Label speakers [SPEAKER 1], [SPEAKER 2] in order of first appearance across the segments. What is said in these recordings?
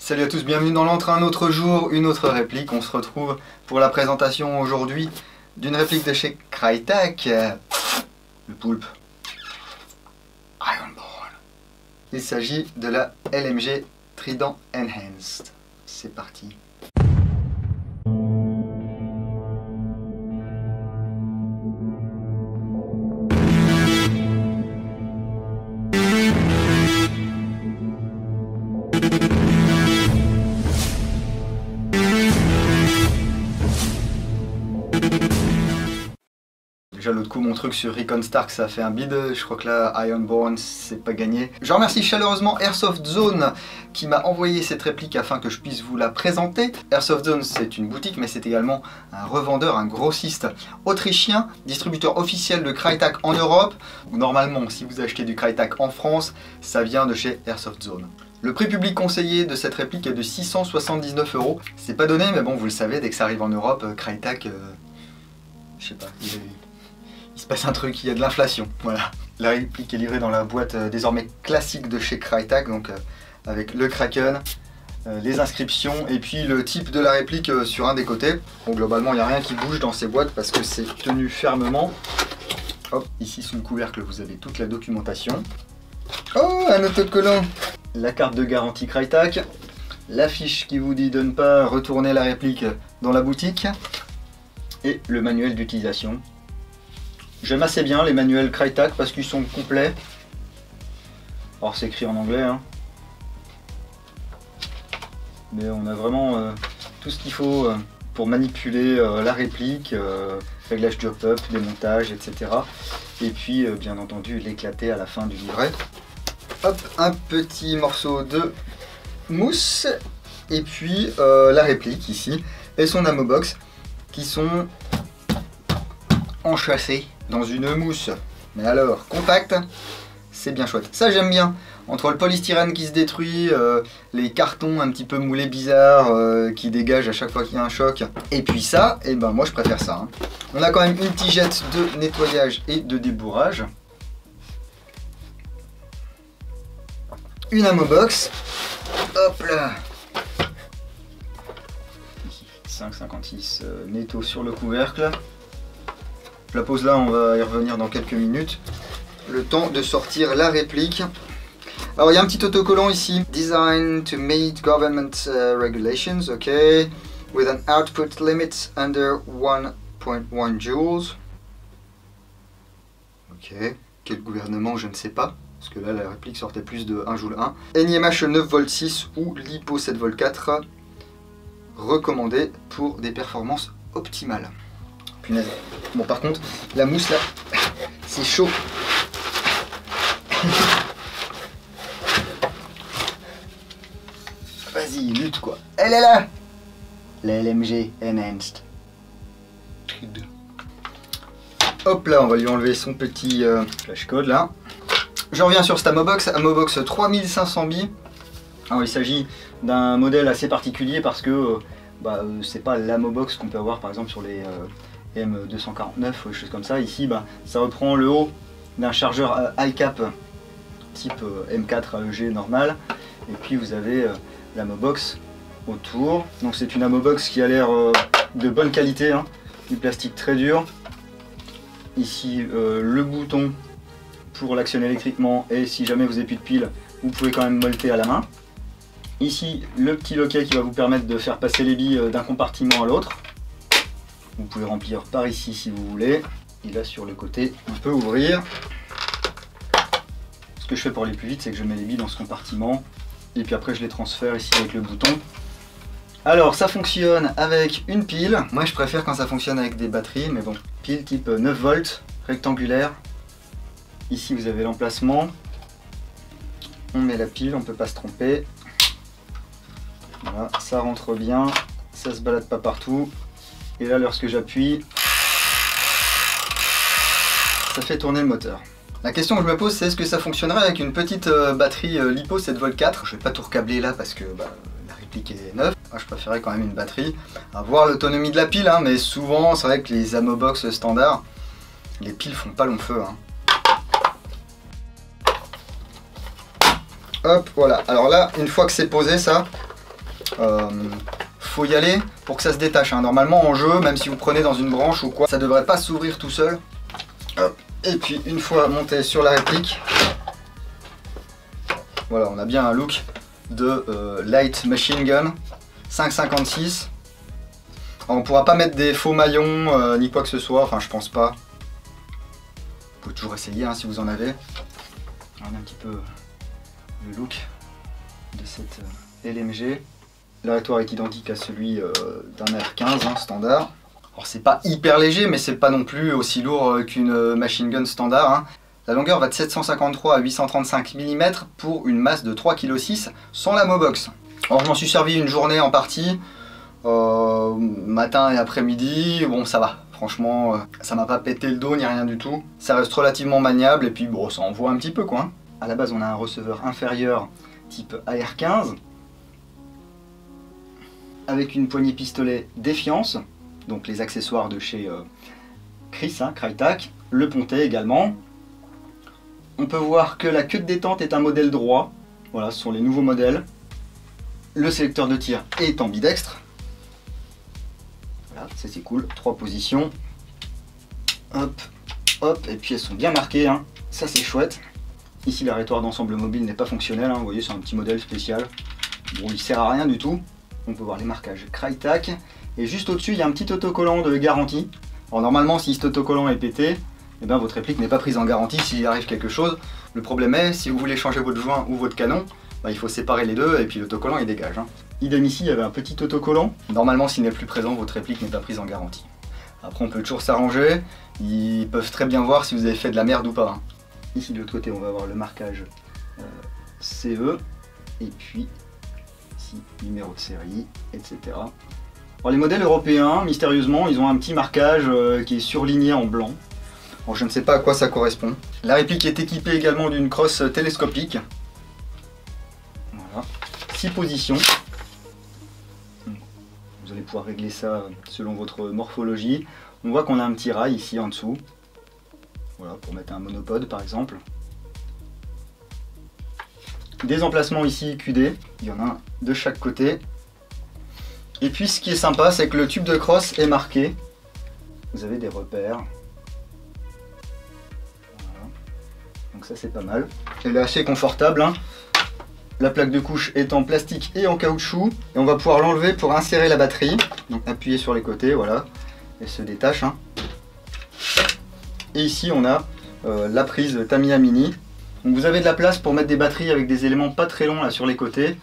[SPEAKER 1] Salut à tous, bienvenue dans l'entre un autre jour, une autre réplique. On se retrouve pour la présentation aujourd'hui d'une réplique de chez Crytek. Le poulpe. Ironborn. Il s'agit de la LMG Trident Enhanced. C'est parti. Déjà l'autre coup mon truc sur Recon Stark ça a fait un bide, je crois que là Ironborn c'est pas gagné. Je remercie chaleureusement Airsoft Zone qui m'a envoyé cette réplique afin que je puisse vous la présenter. Airsoft Zone c'est une boutique mais c'est également un revendeur, un grossiste autrichien, distributeur officiel de Crytek en Europe. Normalement si vous achetez du Crytek en France, ça vient de chez Airsoft Zone. Le prix public conseillé de cette réplique est de 679 €. C'est pas donné mais bon vous le savez, dès que ça arrive en Europe, Crytek, je sais pas, il se passe un truc, il y a de l'inflation, voilà. La réplique est livrée dans la boîte désormais classique de chez Crytek, donc avec le Kraken, les inscriptions et puis le type de la réplique sur un des côtés. Bon, globalement, il n'y a rien qui bouge dans ces boîtes parce que c'est tenu fermement. Hop, ici sous le couvercle, vous avez toute la documentation. Oh, un autocollant. La carte de garantie Crytek, l'affiche qui vous dit de ne pas retourner la réplique dans la boutique et le manuel d'utilisation. J'aime assez bien les manuels Crytek parce qu'ils sont complets. Alors c'est écrit en anglais, hein. Mais on a vraiment tout ce qu'il faut pour manipuler la réplique, réglage de pop-up, démontage, etc. Et puis bien entendu l'éclater à la fin du livret. Hop, un petit morceau de mousse et puis la réplique ici et son ammo box qui sont enchâssés dans une mousse, mais alors compacte, c'est bien chouette. Ça j'aime bien, entre le polystyrène qui se détruit, les cartons un petit peu moulés bizarres qui dégagent à chaque fois qu'il y a un choc, et puis ça, et ben moi je préfère ça. Hein. On a quand même une tigette de nettoyage et de débourrage. Une ammo box, hop là, 5,56 netto sur le couvercle. Je la pose là, on va y revenir dans quelques minutes. Le temps de sortir la réplique. Alors il y a un petit autocollant ici. Design to meet government regulations, ok. With an output limit under 1.1 joules. Ok. Quel gouvernement, je ne sais pas. Parce que là, la réplique sortait plus de 1 joule 1. NIMH 9V6 ou LiPo 7V4. Recommandé pour des performances optimales. Punaise. Bon par contre, la mousse là, c'est chaud. Vas-y, lutte quoi. Elle est là. La LMG Enhanced. Hop là, on va lui enlever son petit flash code là. Je reviens sur cette ammo box 3500 billes. Alors il s'agit d'un modèle assez particulier parce que c'est pas l'ammo box qu'on peut avoir par exemple sur les M249 ou des choses comme ça. Ici ça reprend le haut d'un chargeur high cap type M4 AEG normal et puis vous avez l'ammo box autour. Donc c'est une ammo box qui a l'air de bonne qualité, hein. Du plastique très dur. Ici le bouton pour l'actionner électriquement et si jamais vous n'avez plus de pile vous pouvez quand même molleter à la main. Ici le petit loquet qui va vous permettre de faire passer les billes d'un compartiment à l'autre. Vous pouvez remplir par ici si vous voulez. Et là sur le côté, on peut ouvrir. Ce que je fais pour aller plus vite, c'est que je mets les billes dans ce compartiment. Et puis après je les transfère ici avec le bouton. Alors ça fonctionne avec une pile. Moi je préfère quand ça fonctionne avec des batteries, mais bon. Pile type 9 volts, rectangulaire. Ici vous avez l'emplacement. On met la pile, on ne peut pas se tromper. Voilà, ça rentre bien. Ça se balade pas partout. Et là, lorsque j'appuie, ça fait tourner le moteur. La question que je me pose, c'est est-ce que ça fonctionnerait avec une petite batterie LiPo 7V4 ? Je vais pas tout recabler là parce que la réplique est neuve. Moi, je préférais quand même une batterie. À voir l'autonomie de la pile, hein, mais souvent, c'est vrai que les ammo box standards, les piles font pas long feu. Hein. Hop, voilà. Alors là, une fois que c'est posé, ça, Faut y aller pour que ça se détache, hein. Normalement en jeu, même si vous prenez dans une branche ou quoi, ça devrait pas s'ouvrir tout seul. Hop. Et puis une fois monté sur la réplique, voilà, on a bien un look de Light Machine Gun 5,56. On pourra pas mettre des faux maillons ni quoi que ce soit, enfin je pense pas. Vous pouvez toujours essayer hein, si vous en avez. Regardez un petit peu le look de cette LMG. L'arrêtoir est identique à celui d'un R15 hein, standard. Alors c'est pas hyper léger, mais c'est pas non plus aussi lourd qu'une machine gun standard. Hein. La longueur va de 753 à 835 mm pour une masse de 3,6 kg sans la Mobox. Alors je m'en suis servi une journée en partie, matin et après-midi, bon ça va. Franchement, ça m'a pas pété le dos ni rien du tout. Ça reste relativement maniable et puis bon, ça envoie un petit peu quoi. Hein. À la base on a un receveur inférieur type AR15 avec une poignée pistolet Défiance, donc les accessoires de chez Chris, hein, Crytac, le pontet également. On peut voir que la queue de détente est un modèle droit, voilà, ce sont les nouveaux modèles. Le sélecteur de tir est ambidextre. Voilà, ça c'est cool, 3 positions. Hop, hop, et puis elles sont bien marquées, hein. Ça c'est chouette. Ici l'arrêtoir d'ensemble mobile n'est pas fonctionnel, hein. Vous voyez c'est un petit modèle spécial. Bon, il sert à rien du tout. On peut voir les marquages Crytac. Et juste au-dessus, il y a un petit autocollant de garantie. Alors normalement, si cet autocollant est pété, eh bien, votre réplique n'est pas prise en garantie s'il arrive quelque chose. Le problème est, si vous voulez changer votre joint ou votre canon, bah, il faut séparer les deux et puis l'autocollant il dégage. Hein. Idem ici, il y avait un petit autocollant. Normalement, s'il n'est plus présent, votre réplique n'est pas prise en garantie. Après, on peut toujours s'arranger. Ils peuvent très bien voir si vous avez fait de la merde ou pas. Hein. Ici, de l'autre côté, on va avoir le marquage CE. Et puis, ici, numéro de série, etc. Alors, les modèles européens, mystérieusement, ils ont un petit marquage qui est surligné en blanc. Alors, je ne sais pas à quoi ça correspond. La réplique est équipée également d'une crosse télescopique. Voilà. 6 positions. Vous allez pouvoir régler ça selon votre morphologie. On voit qu'on a un petit rail ici en dessous. Voilà, pour mettre un monopode par exemple. Des emplacements ici QD. Il y en a un de chaque côté. Et puis ce qui est sympa, c'est que le tube de crosse est marqué. Vous avez des repères. Voilà. Donc ça c'est pas mal. Elle est assez confortable. Hein. La plaque de couche est en plastique et en caoutchouc. Et on va pouvoir l'enlever pour insérer la batterie. Donc appuyez sur les côtés, voilà. Elle se détache. Hein. Et ici on a la prise Tamiya Mini. Donc vous avez de la place pour mettre des batteries avec des éléments pas très longs là sur les côtés.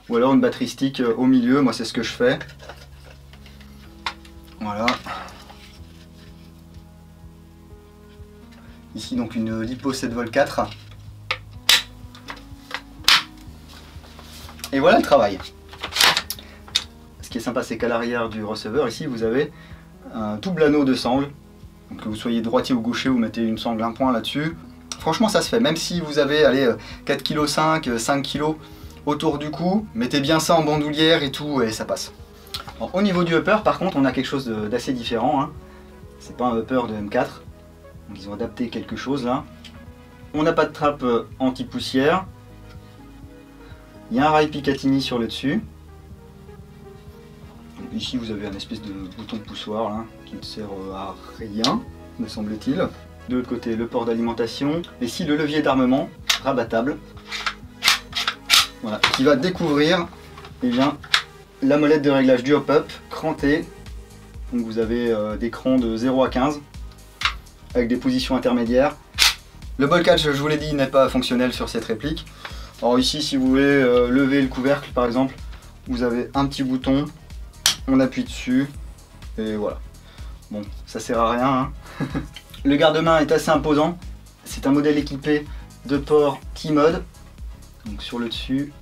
[SPEAKER 1] Ou alors une batterie stick au milieu, moi c'est ce que je fais. Voilà. Ici donc une Lipo 7V4. Et voilà le travail. Ce qui est sympa, c'est qu'à l'arrière du receveur, ici vous avez un double anneau de sangle. Donc que vous soyez droitier ou gaucher, vous mettez une sangle, un point là-dessus. Franchement ça se fait, même si vous avez allez, 4,5 kg, 5 kg autour du cou, mettez bien ça en bandoulière et tout, et ça passe. Alors, au niveau du upper, par contre, on a quelque chose d'assez différent. Hein. C'est pas un upper de M4, donc ils ont adapté quelque chose là. On n'a pas de trappe anti-poussière. Il y a un rail Picatinny sur le dessus. Donc, ici vous avez un espèce de bouton poussoir là, qui ne sert à rien, me semble-t-il. De l'autre côté, le port d'alimentation. Et ici, le levier d'armement rabattable. Voilà, qui va découvrir eh bien, la molette de réglage du hop-up crantée. Donc vous avez des crans de 0 à 15 avec des positions intermédiaires. Le ball catch, je vous l'ai dit, n'est pas fonctionnel sur cette réplique. Alors ici, si vous voulez lever le couvercle par exemple, vous avez un petit bouton, on appuie dessus et voilà. Bon, ça sert à rien. Hein. Le garde-main est assez imposant. C'est un modèle équipé de port T-Mode. Donc sur le dessus,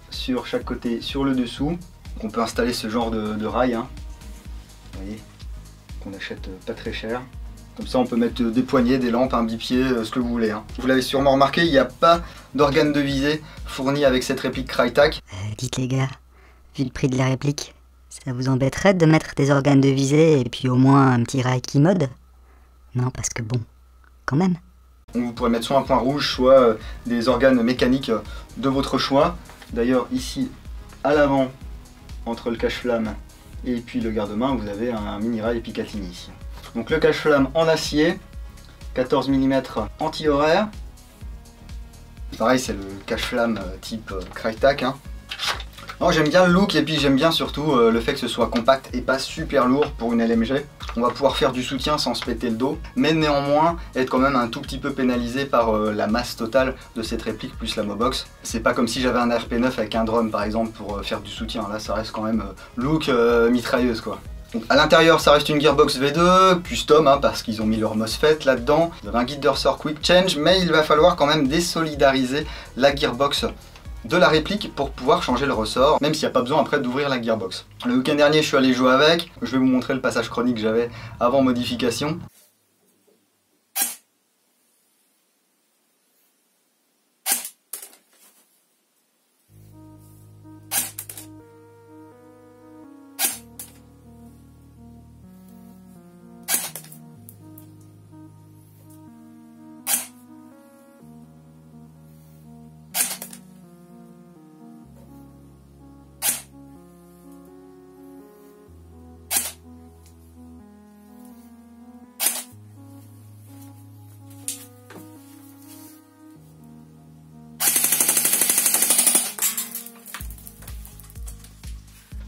[SPEAKER 1] sur chaque côté, sur le dessous. Donc on peut installer ce genre de rail. Hein. Vous voyez, qu'on achète pas très cher. Comme ça on peut mettre des poignées, des lampes, un bipied, ce que vous voulez. Hein. Vous l'avez sûrement remarqué, il n'y a pas d'organe de visée fourni avec cette réplique Crytac.
[SPEAKER 2] Dites les gars, vu le prix de la réplique, ça vous embêterait de mettre des organes de visée et puis au moins un petit rail qui mode? Non, parce que bon, quand même.
[SPEAKER 1] Vous pourrez mettre soit un point rouge, soit des organes mécaniques de votre choix. D'ailleurs ici à l'avant, entre le cache-flamme et puis le garde-main, vous avez un mini rail Picatinny ici. Donc le cache-flamme en acier, 14 mm anti-horaire. Pareil, c'est le cache-flamme type Crytek. Hein. J'aime bien le look et puis j'aime bien surtout le fait que ce soit compact et pas super lourd pour une LMG. On va pouvoir faire du soutien sans se péter le dos, mais néanmoins être quand même un tout petit peu pénalisé par la masse totale de cette réplique plus la Mobox. C'est pas comme si j'avais un RP9 avec un drum par exemple pour faire du soutien. Là ça reste quand même look mitrailleuse quoi. Donc, à l'intérieur ça reste une Gearbox V2, custom hein, parce qu'ils ont mis leur MOSFET là-dedans. Vous avez un guide de ressort Quick Change, mais il va falloir quand même désolidariser la Gearbox de la réplique pour pouvoir changer le ressort, même s'il n'y a pas besoin après d'ouvrir la Gearbox. Le week-end dernier je suis allé jouer avec, je vais vous montrer le passage chronique que j'avais avant modification.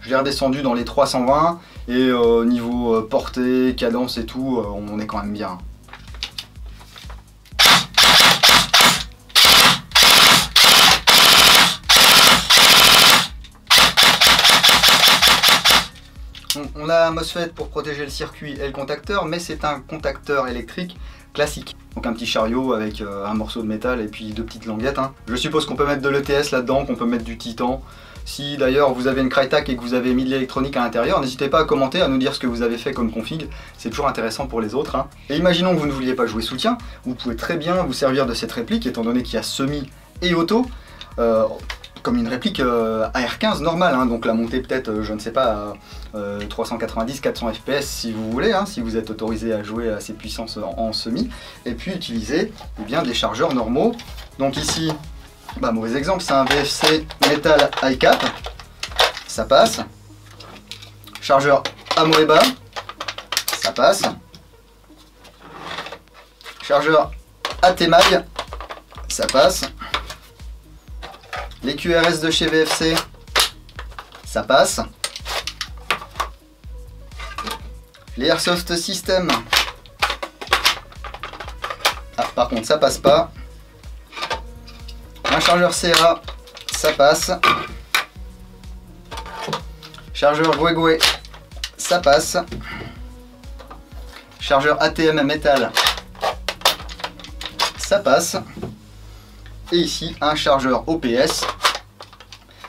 [SPEAKER 1] Je l'ai redescendu dans les 320 et niveau portée, cadence et tout, on est quand même bien. On a un MOSFET pour protéger le circuit et le contacteur, mais c'est un contacteur électrique classique. Donc un petit chariot avec un morceau de métal et puis deux petites languettes. Hein. Je suppose qu'on peut mettre de l'ETS là-dedans, qu'on peut mettre du titan. Si d'ailleurs vous avez une Crytek et que vous avez mis de l'électronique à l'intérieur, n'hésitez pas à commenter, à nous dire ce que vous avez fait comme config, c'est toujours intéressant pour les autres. Hein. Et imaginons que vous ne vouliez pas jouer soutien, vous pouvez très bien vous servir de cette réplique, étant donné qu'il y a semi et auto, comme une réplique AR15 normale, hein. Donc la montée peut-être, je ne sais pas, à 390-400 fps si vous voulez, hein, si vous êtes autorisé à jouer à ces puissances en semi, et puis utiliser bien des chargeurs normaux. Donc ici, mauvais exemple, c'est un VFC Metal iCap, ça passe. Chargeur Amoeba, ça passe. Chargeur ATMAG, ça passe. Les QRS de chez VFC, ça passe. Les Airsoft System, par contre ça passe pas. Un chargeur CA, ça passe. Chargeur Guegwe, ça passe. Chargeur ATM métal, ça passe. Et ici, un chargeur OPS,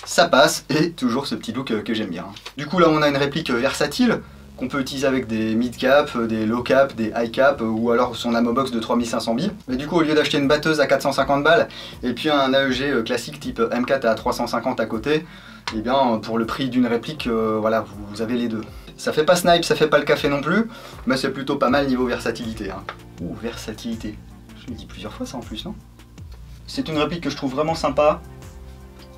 [SPEAKER 1] ça passe. Et toujours ce petit look que j'aime bien. Du coup, là, on a une réplique versatile qu'on peut utiliser avec des mid-cap, des low-cap, des high-cap ou alors son ammo-box de 3500 billes. Mais du coup, au lieu d'acheter une batteuse à 450 balles et puis un AEG classique type M4 à 350 à côté, et bien pour le prix d'une réplique, voilà, vous avez les deux. Ça fait pas snipe, ça fait pas le café non plus, mais c'est plutôt pas mal niveau versatilité. Hein. Ouh, versatilité. Je l'ai dit plusieurs fois ça en plus, non? C'est une réplique que je trouve vraiment sympa.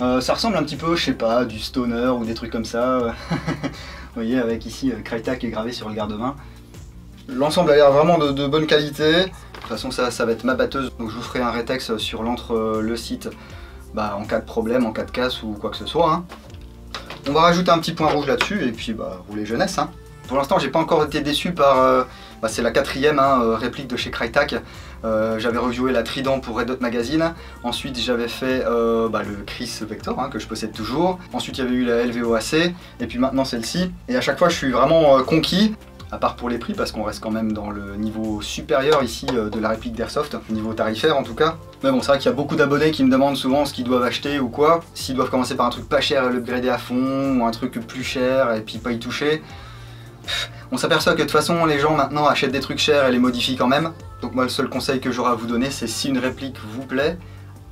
[SPEAKER 1] Ça ressemble un petit peu, je sais pas, du stoner ou des trucs comme ça. Vous voyez, avec ici Crytek qui est gravé sur le garde-main. L'ensemble a l'air vraiment de bonne qualité. De toute façon, ça va être ma batteuse. Donc je vous ferai un rétex sur le site en cas de problème, en cas de casse ou quoi que ce soit. Hein. On va rajouter un petit point rouge là-dessus et puis rouler jeunesse. Hein. Pour l'instant, j'ai pas encore été déçu par... c'est la 4e réplique de chez Crytek. J'avais reviewé la Trident pour Red Dot Magazine. Ensuite, j'avais fait le Chris Vector que je possède toujours. Ensuite, il y avait eu la LVOAC. Et puis maintenant, celle-ci. Et à chaque fois, je suis vraiment conquis. À part pour les prix, parce qu'on reste quand même dans le niveau supérieur ici de la réplique d'Airsoft, niveau tarifaire en tout cas. Mais bon, c'est vrai qu'il y a beaucoup d'abonnés qui me demandent souvent ce qu'ils doivent acheter ou quoi. S'ils doivent commencer par un truc pas cher et l'upgrader à fond, ou un truc plus cher et puis pas y toucher. On s'aperçoit que de toute façon, les gens maintenant achètent des trucs chers et les modifient quand même. Donc moi, le seul conseil que j'aurai à vous donner, c'est si une réplique vous plaît,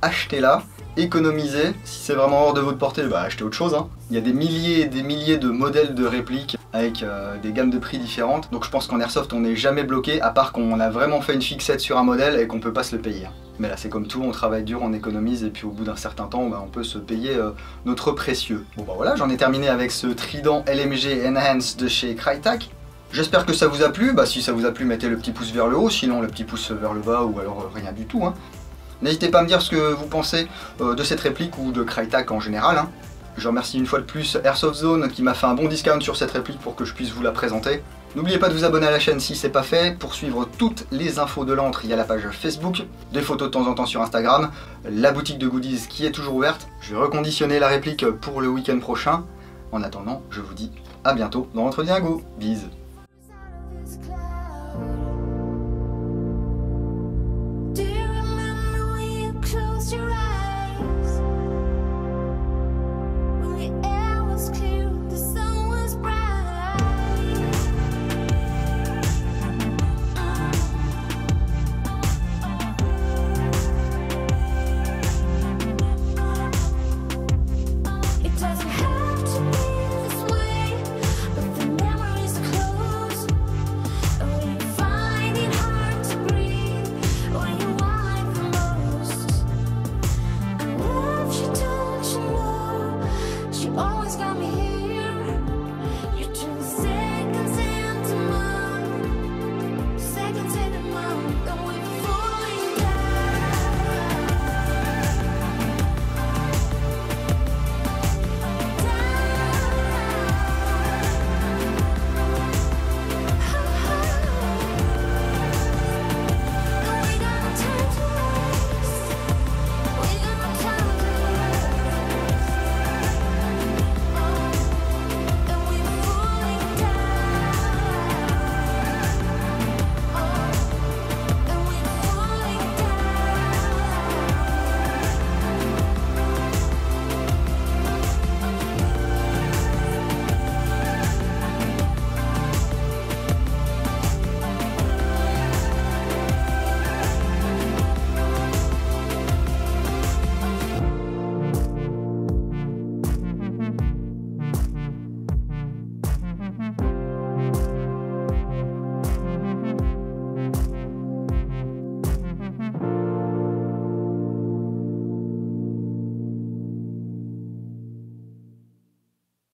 [SPEAKER 1] achetez-la. Économisez, si c'est vraiment hors de votre portée, achetez autre chose. Hein. Il y a des milliers et des milliers de modèles de répliques avec des gammes de prix différentes. Donc je pense qu'en airsoft on n'est jamais bloqué, à part qu'on a vraiment fait une fixette sur un modèle et qu'on peut pas se le payer. Mais là c'est comme tout, on travaille dur, on économise et puis au bout d'un certain temps on peut se payer notre précieux. Bon bah voilà, j'en ai terminé avec ce trident LMG Enhance de chez Crytek. J'espère que ça vous a plu. Bah si ça vous a plu, mettez le petit pouce vers le haut, sinon le petit pouce vers le bas ou alors rien du tout. N'hésitez pas à me dire ce que vous pensez de cette réplique ou de Crytek en général. Je remercie une fois de plus Airsoft Zone qui m'a fait un bon discount sur cette réplique pour que je puisse vous la présenter. N'oubliez pas de vous abonner à la chaîne si c'est pas fait. Pour suivre toutes les infos de l'antre, il y a la page Facebook, des photos de temps en temps sur Instagram, la boutique de goodies qui est toujours ouverte. Je vais reconditionner la réplique pour le week-end prochain. En attendant, je vous dis à bientôt dans l'Entre Dingo. Bise.